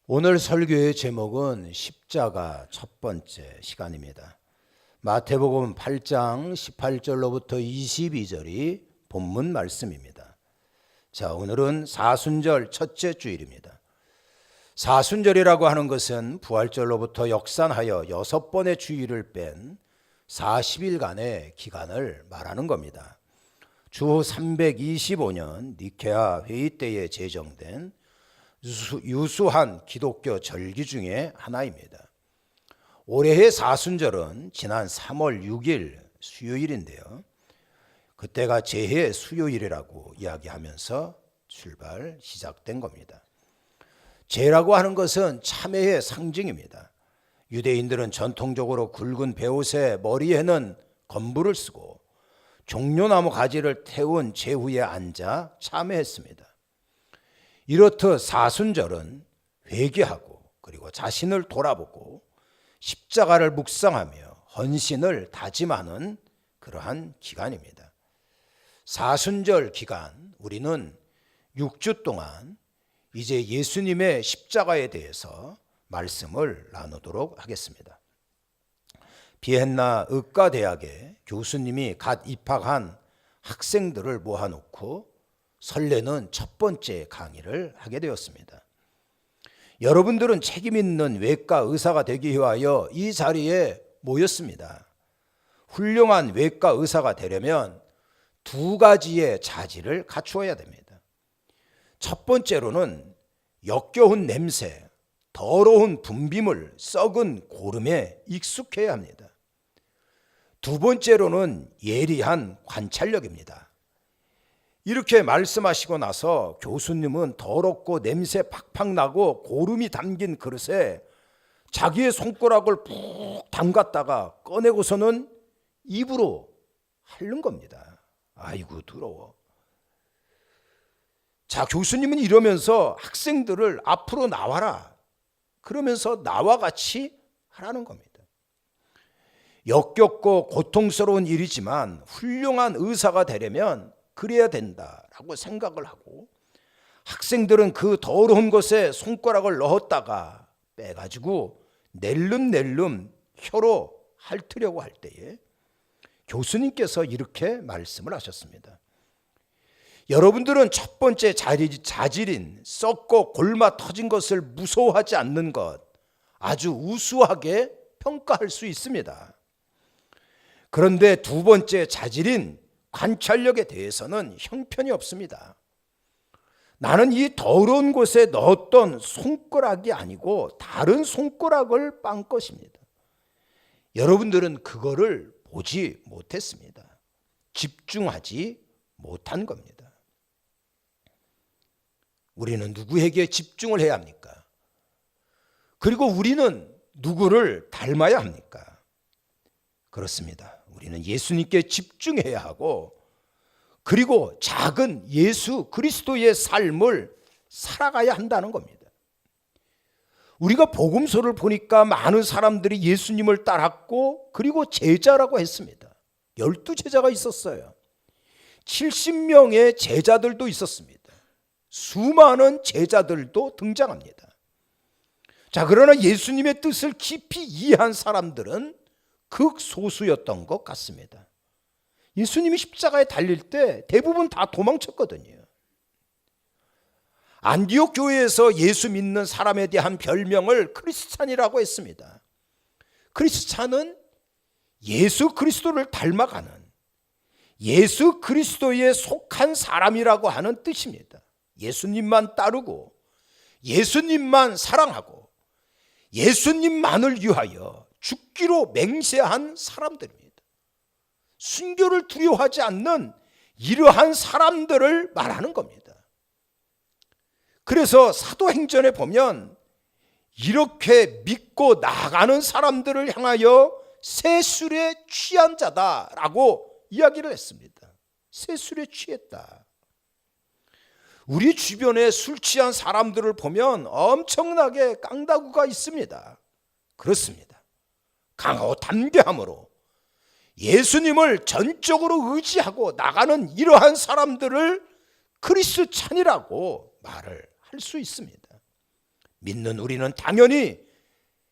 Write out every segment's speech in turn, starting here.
오늘 설교의 제목은 십자가 첫 번째 시간입니다. 마태복음 8장 18절로부터 22절이 본문 말씀입니다. 자, 오늘은 사순절 첫째 주일입니다. 사순절이라고 하는 것은 부활절로부터 역산하여 6번의 주일을 뺀 40일간의 기간을 말하는 겁니다. 주 325년 니케아 회의 때에 제정된 유수한 기독교 절기 중에 하나입니다. 올해의 사순절은 지난 3월 6일 수요일인데요. 그때가 제해 수요일이라고 이야기하면서 시작된 겁니다. 제라고 하는 것은 참회의 상징입니다. 유대인들은 전통적으로 굵은 베옷에 머리에는 건부를 쓰고 종려나무 가지를 태운 제후에 앉아 참회했습니다. 이렇듯 사순절은 회개하고 그리고 자신을 돌아보고 십자가를 묵상하며 헌신을 다짐하는 그러한 기간입니다. 사순절 기간 우리는 6주 동안 이제 예수님의 십자가에 대해서 말씀을 나누도록 하겠습니다. 비엔나 의과대학에 교수님이 갓 입학한 학생들을 모아놓고 설레는 첫 번째 강의를 하게 되었습니다. 여러분들은 책임 있는 외과 의사가 되기 위하여 이 자리에 모였습니다. 훌륭한 외과 의사가 되려면 두 가지의 자질을 갖추어야 됩니다. 첫 번째로는 역겨운 냄새, 더러운 분비물, 썩은 고름에 익숙해야 합니다. 두 번째로는 예리한 관찰력입니다. 이렇게 말씀하시고 나서 교수님은 더럽고 냄새 팍팍 나고 고름이 담긴 그릇에 자기의 손가락을 푹 담갔다가 꺼내고서는 입으로 핥는 겁니다. 아이고 더러워. 자, 교수님은 이러면서 학생들을 앞으로 나와라 그러면서 나와 같이 하라는 겁니다. 역겹고 고통스러운 일이지만 훌륭한 의사가 되려면 그래야 된다라고 생각을 하고 학생들은 그 더러운 곳에 손가락을 넣었다가 빼가지고 낼름낼름 혀로 핥으려고 할 때에 교수님께서 이렇게 말씀을 하셨습니다. 여러분들은 첫 번째 자질인 썩고 골마 터진 것을 무서워하지 않는 것 아주 우수하게 평가할 수 있습니다. 그런데 두 번째 자질인 관찰력에 대해서는 형편이 없습니다. 나는 이 더러운 곳에 넣었던 손가락이 아니고 다른 손가락을 빤 것입니다. 여러분들은 그거를 보지 못했습니다. 집중하지 못한 겁니다. 우리는 누구에게 집중을 해야 합니까? 그리고 우리는 누구를 닮아야 합니까? 그렇습니다. 우리는 예수님께 집중해야 하고 그리고 작은 예수 그리스도의 삶을 살아가야 한다는 겁니다. 우리가 복음서를 보니까 많은 사람들이 예수님을 따랐고 그리고 제자라고 했습니다. 12제자가 있었어요. 70명의 제자들도 있었습니다. 수많은 제자들도 등장합니다. 자, 그러나 예수님의 뜻을 깊이 이해한 사람들은 극소수였던 것 같습니다. 예수님이 십자가에 달릴 때 대부분 다 도망쳤거든요. 안디옥 교회에서 예수 믿는 사람에 대한 별명을 크리스찬이라고 했습니다. 크리스찬은 예수 그리스도를 닮아가는 예수 그리스도에 속한 사람이라고 하는 뜻입니다. 예수님만 따르고 예수님만 사랑하고 예수님만을 위하여 죽기로 맹세한 사람들입니다. 순교를 두려워하지 않는 이러한 사람들을 말하는 겁니다. 그래서 사도행전에 보면 이렇게 믿고 나가는 사람들을 향하여 새 술에 취한 자다라고 이야기를 했습니다. 새 술에 취했다. 우리 주변에 술 취한 사람들을 보면 엄청나게 깡다구가 있습니다. 그렇습니다. 강하고 담대함으로 예수님을 전적으로 의지하고 나가는 이러한 사람들을 크리스찬이라고 말을 할 수 있습니다. 믿는 우리는 당연히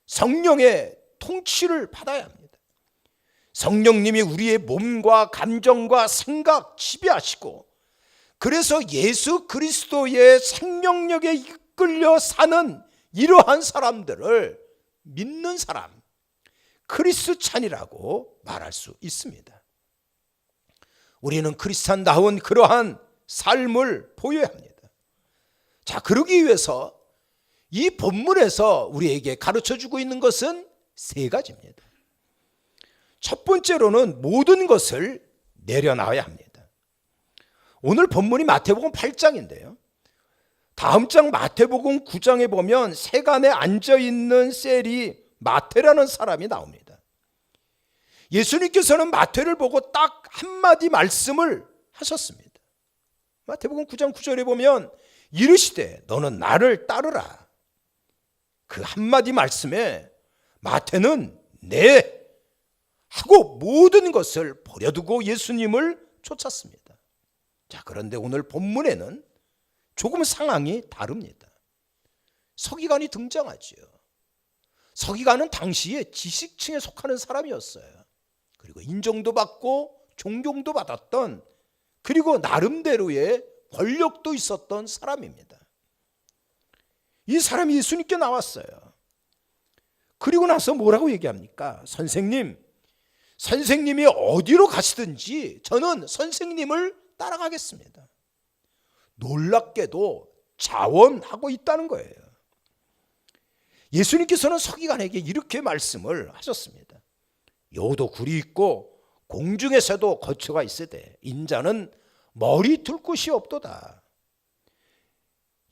성령의 통치를 받아야 합니다. 성령님이 우리의 몸과 감정과 생각 지배하시고, 그래서 예수 그리스도의 생명력에 이끌려 사는 이러한 사람들을 믿는 사람, 크리스찬이라고 말할 수 있습니다. 우리는 크리스찬다운 그러한 삶을 보여야 합니다. 자, 그러기 위해서 이 본문에서 우리에게 가르쳐주고 있는 것은 세 가지입니다. 첫 번째로는 모든 것을 내려놔야 합니다. 오늘 본문이 마태복음 8장인데요. 다음 장 마태복음 9장에 보면 세간에 앉아있는 셀이 마태라는 사람이 나옵니다. 예수님께서는 마태를 보고 딱 한마디 말씀을 하셨습니다. 마태복음 9장 9절에 보면 이르시되 너는 나를 따르라. 그 한마디 말씀에 마태는 네 하고 모든 것을 버려두고 예수님을 쫓았습니다. 자, 그런데 오늘 본문에는 조금 상황이 다릅니다. 서기관이 등장하지요. 서기관은 당시에 지식층에 속하는 사람이었어요. 그리고 인정도 받고 존경도 받았던, 그리고 나름대로의 권력도 있었던 사람입니다. 이 사람이 예수님께 나왔어요. 그리고 나서 뭐라고 얘기합니까? 선생님이 어디로 가시든지 저는 선생님을 따라가겠습니다. 놀랍게도 자원하고 있다는 거예요. 예수님께서는 서기관에게 이렇게 말씀을 하셨습니다. 여도 굴이 있고 공중에서도 거처가 있으되 인자는 머리 둘 곳이 없도다.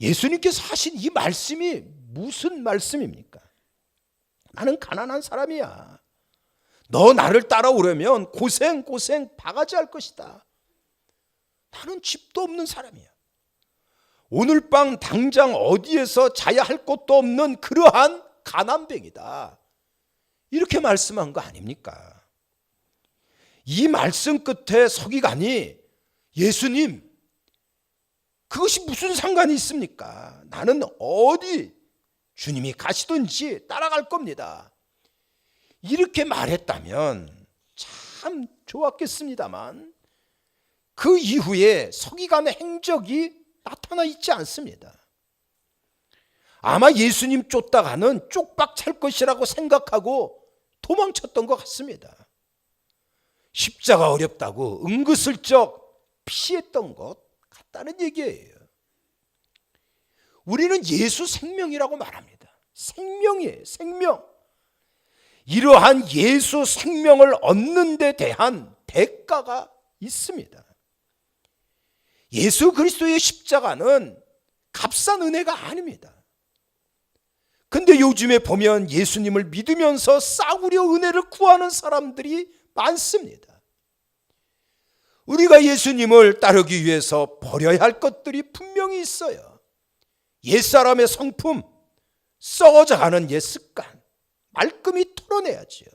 예수님께서 하신 이 말씀이 무슨 말씀입니까? 나는 가난한 사람이야. 너 나를 따라오려면 고생 바가지 할 것이다. 나는 집도 없는 사람이야. 오늘 밤 당장 어디에서 자야 할 곳도 없는 그러한 가난뱅이다. 이렇게 말씀한 거 아닙니까? 이 말씀 끝에 서기관이 예수님, 그것이 무슨 상관이 있습니까? 나는 어디 주님이 가시든지 따라갈 겁니다. 이렇게 말했다면 참 좋았겠습니다만 그 이후에 서기관의 행적이 나타나 있지 않습니다. 아마 예수님 쫓다가는 쪽박 찰 것이라고 생각하고 도망쳤던 것 같습니다. 십자가 어렵다고 은근슬쩍 피했던 것 같다는 얘기예요. 우리는 예수 생명이라고 말합니다. 생명이에요, 생명. 이러한 예수 생명을 얻는 데 대한 대가가 있습니다. 예수 그리스도의 십자가는 값싼 은혜가 아닙니다. 근데 요즘에 보면 예수님을 믿으면서 싸구려 은혜를 구하는 사람들이 많습니다. 우리가 예수님을 따르기 위해서 버려야 할 것들이 분명히 있어요. 옛사람의 성품, 썩어져가는 옛 습관, 말끔히 털어내야지요.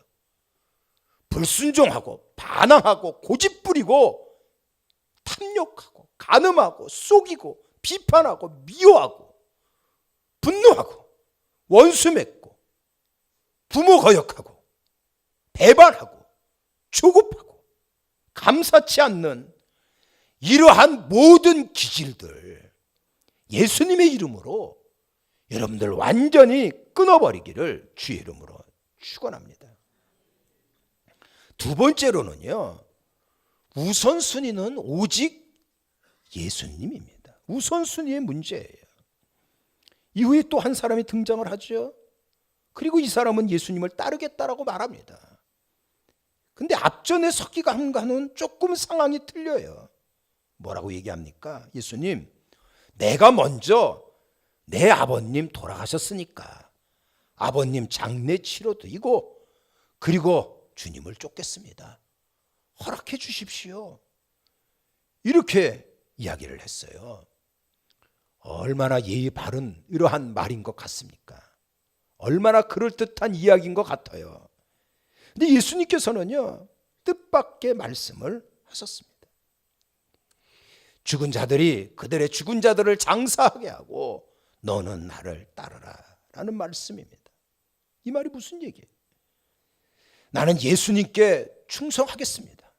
불순종하고 반항하고 고집부리고 탐욕하고 간음하고 속이고 비판하고 미워하고 분노하고 원수 맺고 부모 거역하고 배반하고 조급하고 감사치 않는 이러한 모든 기질들 예수님의 이름으로 여러분들 완전히 끊어버리기를 주의 이름으로 축원합니다. 두 번째로는요, 우선순위는 오직 예수님입니다. 우선순위의 문제예요. 이후에 또 한 사람이 등장을 하죠. 그리고 이 사람은 예수님을 따르겠다라고 말합니다. 근데 앞전에 서기관과는 조금 상황이 틀려요. 뭐라고 얘기합니까? 예수님, 내가 먼저 내 아버님 돌아가셨으니까 아버님 장례 치러드리고 그리고 주님을 쫓겠습니다. 허락해 주십시오. 이렇게 이야기를 했어요. 얼마나 예의 바른 이러한 말인 것 같습니까? 얼마나 그럴듯한 이야기인 것 같아요. 근데 예수님께서는요, 뜻밖의 말씀을 하셨습니다. 죽은 자들이 그들의 죽은 자들을 장사하게 하고 너는 나를 따르라. 라는 말씀입니다. 이 말이 무슨 얘기예요? 나는 예수님께 충성하겠습니다.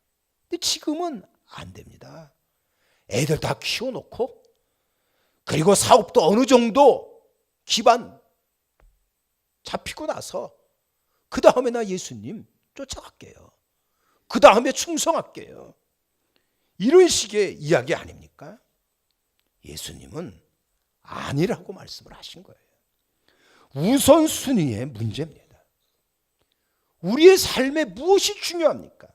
근데 지금은 안 됩니다. 애들 다 키워놓고 그리고 사업도 어느 정도 기반 잡히고 나서 그 다음에 나 예수님 쫓아갈게요. 그 다음에 충성할게요. 이런 식의 이야기 아닙니까? 예수님은 아니라고 말씀을 하신 거예요. 우선순위의 문제입니다. 우리의 삶에 무엇이 중요합니까?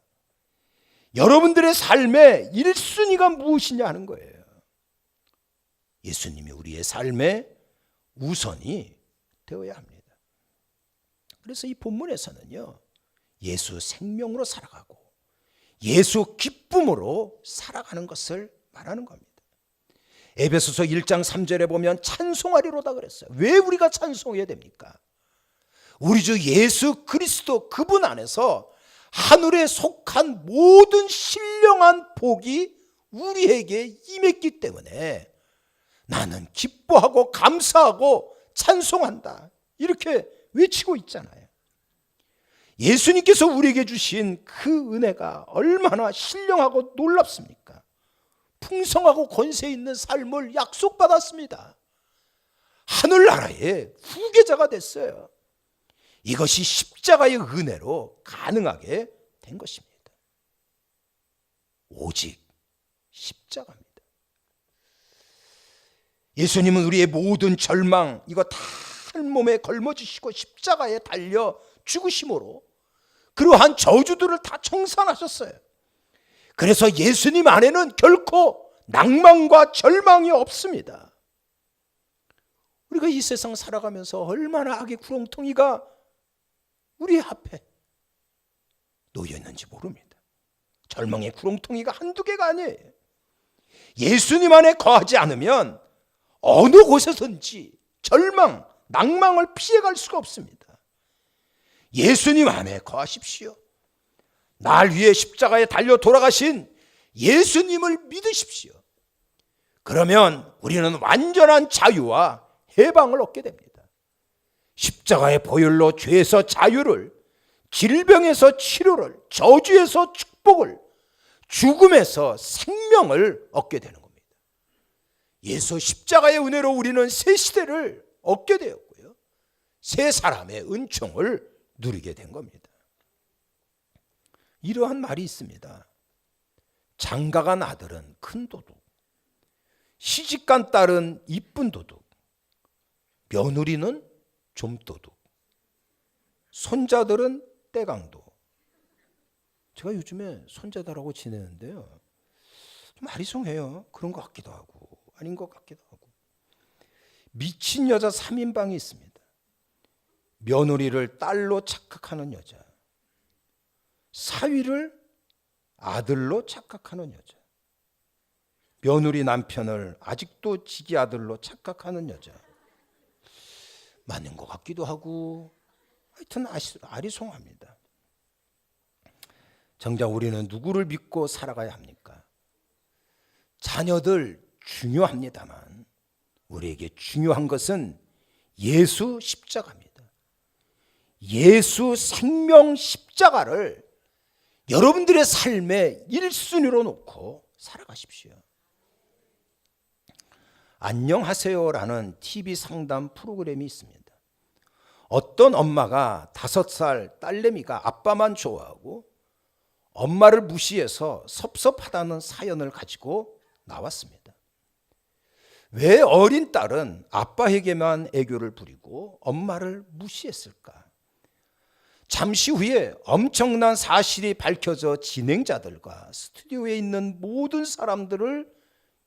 여러분들의 삶의 1순위가 무엇이냐 하는 거예요. 예수님이 우리의 삶의 우선이 되어야 합니다. 그래서 이 본문에서는요, 예수 생명으로 살아가고 예수 기쁨으로 살아가는 것을 말하는 겁니다. 에베소서 1장 3절에 보면 찬송하리로다 그랬어요. 왜 우리가 찬송해야 됩니까? 우리 주 예수 그리스도 그분 안에서 하늘에 속한 모든 신령한 복이 우리에게 임했기 때문에 나는 기뻐하고 감사하고 찬송한다, 이렇게 외치고 있잖아요. 예수님께서 우리에게 주신 그 은혜가 얼마나 신령하고 놀랍습니까? 풍성하고 권세 있는 삶을 약속받았습니다. 하늘나라의 후계자가 됐어요. 이것이 십자가의 은혜로 가능하게 된 것입니다. 오직 십자가입니다. 예수님은 우리의 모든 절망 이거 다 한 몸에 걸머지시고 십자가에 달려 죽으심으로 그러한 저주들을 다 청산하셨어요. 그래서 예수님 안에는 결코 낭만과 절망이 없습니다. 우리가 이 세상 살아가면서 얼마나 악의 구렁텅이가 우리 앞에 놓여 있는지 모릅니다. 절망의 구렁텅이가 한두 개가 아니에요. 예수님 안에 거하지 않으면 어느 곳에서든지 절망, 낭망을 피해갈 수가 없습니다. 예수님 안에 거하십시오. 날 위해 십자가에 달려 돌아가신 예수님을 믿으십시오. 그러면 우리는 완전한 자유와 해방을 얻게 됩니다. 십자가의 보혈로 죄에서 자유를, 질병에서 치료를, 저주에서 축복을, 죽음에서 생명을 얻게 되는 겁니다. 예수 십자가의 은혜로 우리는 새 시대를 얻게 되었고요, 새 사람의 은총을 누리게 된 겁니다. 이러한 말이 있습니다. 장가간 아들은 큰 도둑, 시집간 딸은 이쁜 도둑, 며느리는 좀도둑, 손자들은 떼강도. 제가 요즘에 손자들하고 지내는데요, 좀 아리송해요. 그런 것 같기도 하고 아닌 것 같기도 하고. 미친 여자 3인방이 있습니다. 며느리를 딸로 착각하는 여자, 사위를 아들로 착각하는 여자, 며느리 남편을 아직도 지기 아들로 착각하는 여자. 맞는 것 같기도 하고 하여튼 아리송합니다. 정작 우리는 누구를 믿고 살아가야 합니까? 자녀들 중요합니다만 우리에게 중요한 것은 예수 십자가입니다. 예수 생명 십자가를 여러분들의 삶의 1순위로 놓고 살아가십시오. 안녕하세요라는 TV 상담 프로그램이 있습니다. 어떤 엄마가 5살 딸내미가 아빠만 좋아하고 엄마를 무시해서 섭섭하다는 사연을 가지고 나왔습니다. 왜 어린 딸은 아빠에게만 애교를 부리고 엄마를 무시했을까? 잠시 후에 엄청난 사실이 밝혀져 진행자들과 스튜디오에 있는 모든 사람들을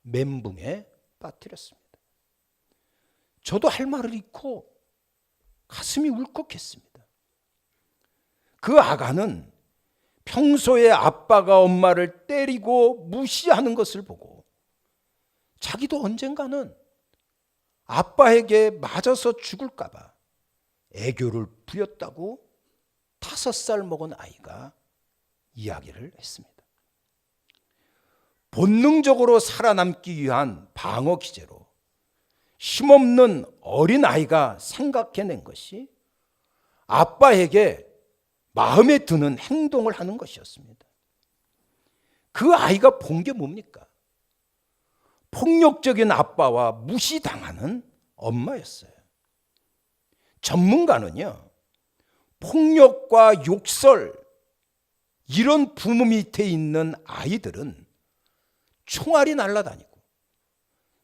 멘붕에 빠뜨렸습니다. 저도 할 말을 잃고 가슴이 울컥했습니다. 그 아가는 평소에 아빠가 엄마를 때리고 무시하는 것을 보고 자기도 언젠가는 아빠에게 맞아서 죽을까 봐 애교를 부렸다고 5살 먹은 아이가 이야기를 했습니다. 본능적으로 살아남기 위한 방어 기제로 힘없는 어린아이가 생각해낸 것이 아빠에게 마음에 드는 행동을 하는 것이었습니다. 그 아이가 본 게 뭡니까? 폭력적인 아빠와 무시당하는 엄마였어요. 전문가는요, 폭력과 욕설, 이런 부모 밑에 있는 아이들은 총알이 날아다니고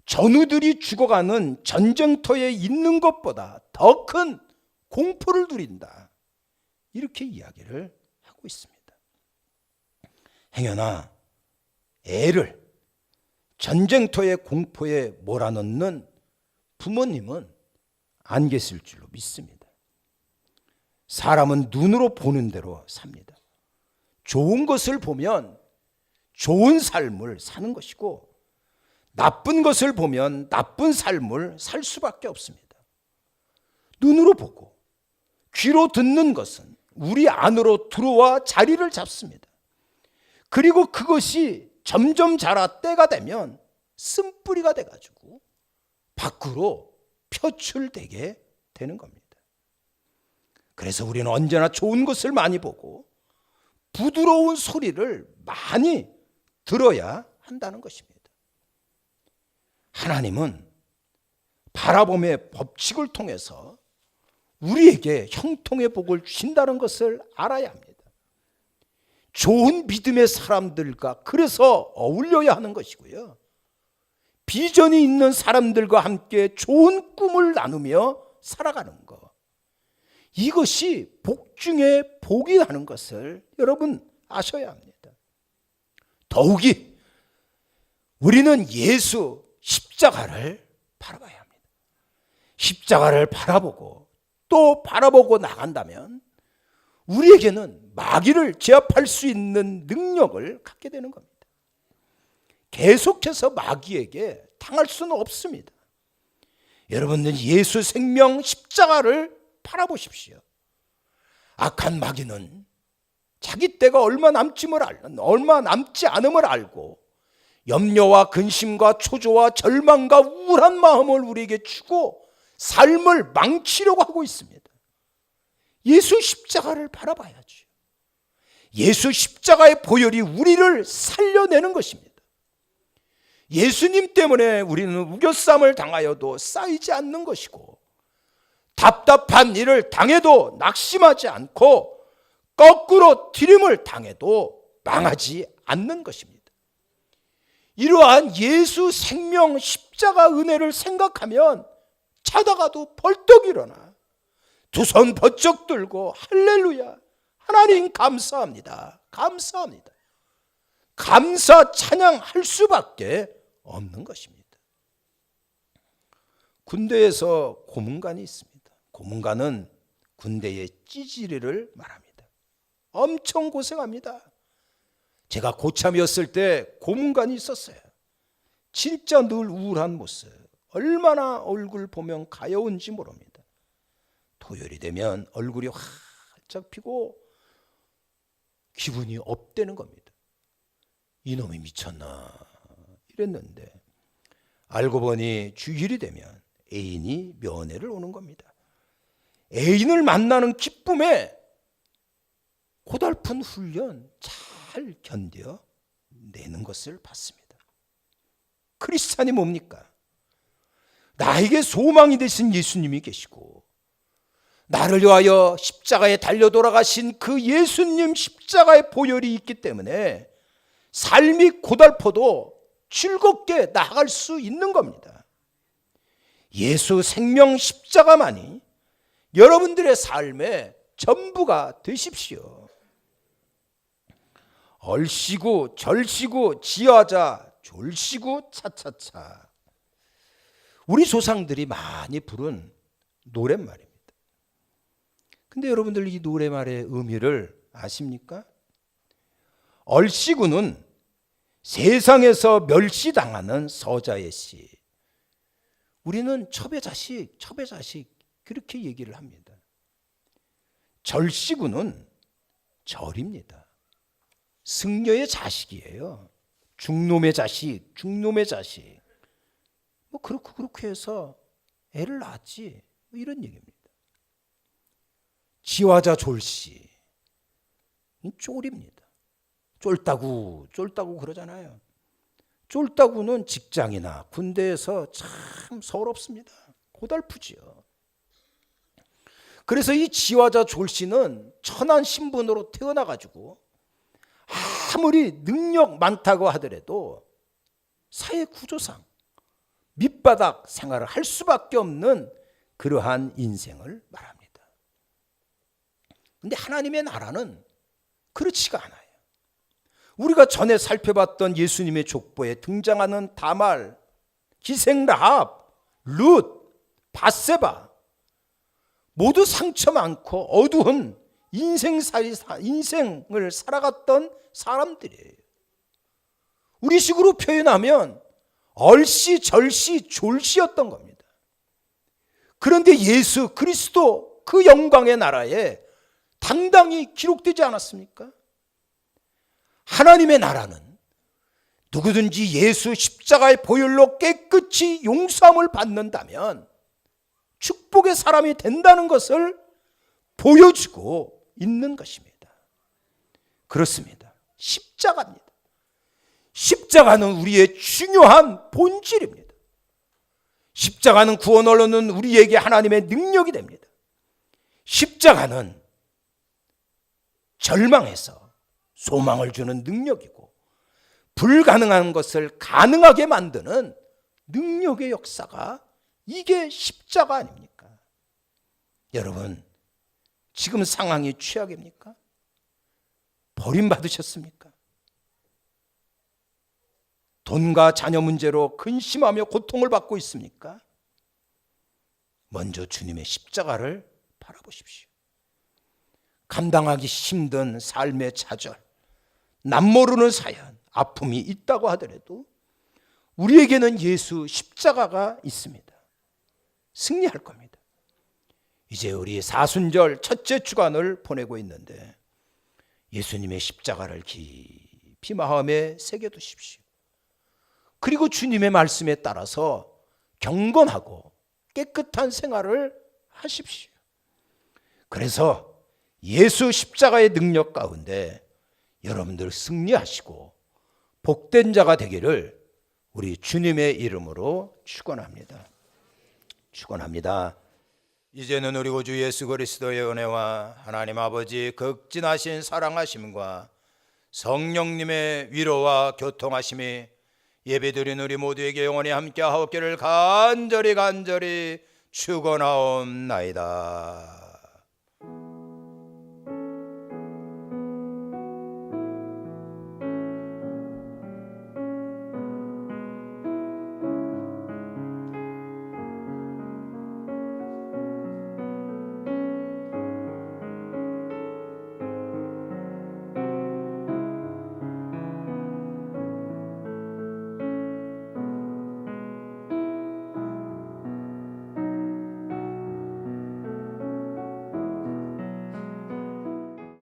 전우들이 죽어가는 전쟁터에 있는 것보다 더 큰 공포를 누린다, 이렇게 이야기를 하고 있습니다. 행여나 애를 전쟁터의 공포에 몰아넣는 부모님은 안 계실 줄로 믿습니다. 사람은 눈으로 보는 대로 삽니다. 좋은 것을 보면 좋은 삶을 사는 것이고, 나쁜 것을 보면 나쁜 삶을 살 수밖에 없습니다. 눈으로 보고 귀로 듣는 것은 우리 안으로 들어와 자리를 잡습니다. 그리고 그것이 점점 자라 때가 되면 쓴뿌리가 돼가지고 밖으로 표출되게 되는 겁니다. 그래서 우리는 언제나 좋은 것을 많이 보고 부드러운 소리를 많이 들어야 한다는 것입니다. 하나님은 바라봄의 법칙을 통해서 우리에게 형통의 복을 주신다는 것을 알아야 합니다. 좋은 믿음의 사람들과 그래서 어울려야 하는 것이고요, 비전이 있는 사람들과 함께 좋은 꿈을 나누며 살아가는 것, 이것이 복 중에 복이라는 것을 여러분 아셔야 합니다. 더욱이 우리는 예수 십자가를 바라봐야 합니다. 십자가를 바라보고 또 바라보고 나간다면 우리에게는 마귀를 제압할 수 있는 능력을 갖게 되는 겁니다. 계속해서 마귀에게 당할 수는 없습니다. 여러분들 예수 생명 십자가를 바라보십시오. 악한 마귀는 자기 때가 얼마 남지 않음을 알고 염려와 근심과 초조와 절망과 우울한 마음을 우리에게 주고 삶을 망치려고 하고 있습니다. 예수 십자가를 바라봐야죠. 예수 십자가의 보혈이 우리를 살려내는 것입니다. 예수님 때문에 우리는 우겨쌈을 당하여도 쌓이지 않는 것이고, 답답한 일을 당해도 낙심하지 않고 거꾸로 디림을 당해도 망하지 않는 것입니다. 이러한 예수 생명 십자가 은혜를 생각하면 자다가도 벌떡 일어나 두 손 번쩍 들고 할렐루야, 하나님 감사합니다, 감사합니다, 감사 찬양할 수밖에 없는 것입니다. 군대에서 고문관이 있습니다. 고문관은 군대의 찌질이를 말합니다. 엄청 고생합니다. 제가 고참이었을 때 고문관이 있었어요. 진짜 늘 우울한 모습, 얼마나 얼굴 보면 가여운지 모릅니다. 토요일이 되면 얼굴이 활짝 피고 기분이 업되는 겁니다. 이놈이 미쳤나 이랬는데 알고 보니 주일이 되면 애인이 면회를 오는 겁니다. 애인을 만나는 기쁨에 고달픈 훈련 잘 견뎌내는 것을 봤습니다. 크리스찬이 뭡니까? 나에게 소망이 되신 예수님이 계시고 나를 위하여 십자가에 달려 돌아가신 그 예수님 십자가의 보혈이 있기 때문에 삶이 고달퍼도 즐겁게 나아갈 수 있는 겁니다. 예수 생명 십자가만이 여러분들의 삶의 전부가 되십시오. 얼씨구 절씨구 지하자 졸씨구 차차차, 우리 조상들이 많이 부른 노랫말입니다. 근데 여러분들 이 노랫말의 의미를 아십니까? 얼씨구는 세상에서 멸시당하는 서자의 씨. 우리는 첩의 자식 그렇게 얘기를 합니다. 절씨구는 절입니다. 승려의 자식이에요. 중놈의 자식. 뭐 그렇게 해서 애를 낳았지. 이런 얘기입니다. 지화자 졸시, 쫄입니다. 쫄따구 그러잖아요. 쫄따구는 직장이나 군대에서 참 서럽습니다. 고달프지요. 그래서 이 지화자 졸씨는 천한 신분으로 태어나가지고 아무리 능력 많다고 하더라도 사회 구조상 밑바닥 생활을 할 수밖에 없는 그러한 인생을 말합니다. 그런데 하나님의 나라는 그렇지가 않아요. 우리가 전에 살펴봤던 예수님의 족보에 등장하는 다말, 기생라합, 룻, 밧세바 모두 상처 많고 어두운 인생을 살아갔던 사람들이에요. 우리식으로 표현하면 얼씨, 절씨, 졸씨였던 겁니다. 그런데 예수 그리스도 그 영광의 나라에 당당히 기록되지 않았습니까? 하나님의 나라는 누구든지 예수 십자가의 보혈로 깨끗이 용서함을 받는다면 축복의 사람이 된다는 것을 보여주고 있는 것입니다. 그렇습니다. 십자가입니다. 십자가는 우리의 중요한 본질입니다. 십자가는 구원을 얻는 우리에게 하나님의 능력이 됩니다. 십자가는 절망에서 소망을 주는 능력이고 불가능한 것을 가능하게 만드는 능력의 역사가 이게 십자가 아닙니까? 여러분, 지금 상황이 최악입니까? 버림받으셨습니까? 돈과 자녀 문제로 근심하며 고통을 받고 있습니까? 먼저 주님의 십자가를 바라보십시오. 감당하기 힘든 삶의 좌절, 남모르는 사연, 아픔이 있다고 하더라도 우리에게는 예수 십자가가 있습니다. 승리할 겁니다. 이제 우리 사순절 첫째 주간을 보내고 있는데 예수님의 십자가를 깊이 마음에 새겨두십시오. 그리고 주님의 말씀에 따라서 경건하고 깨끗한 생활을 하십시오. 그래서 예수 십자가의 능력 가운데 여러분들 승리하시고 복된 자가 되기를 우리 주님의 이름으로 축원합니다. 축원합니다. 이제는 우리 구주 예수 그리스도의 은혜와 하나님 아버지 극진하신 사랑하심과 성령님의 위로와 교통하심이 예배드린 우리 모두에게 영원히 함께하옵기를 간절히 축원하옵나이다.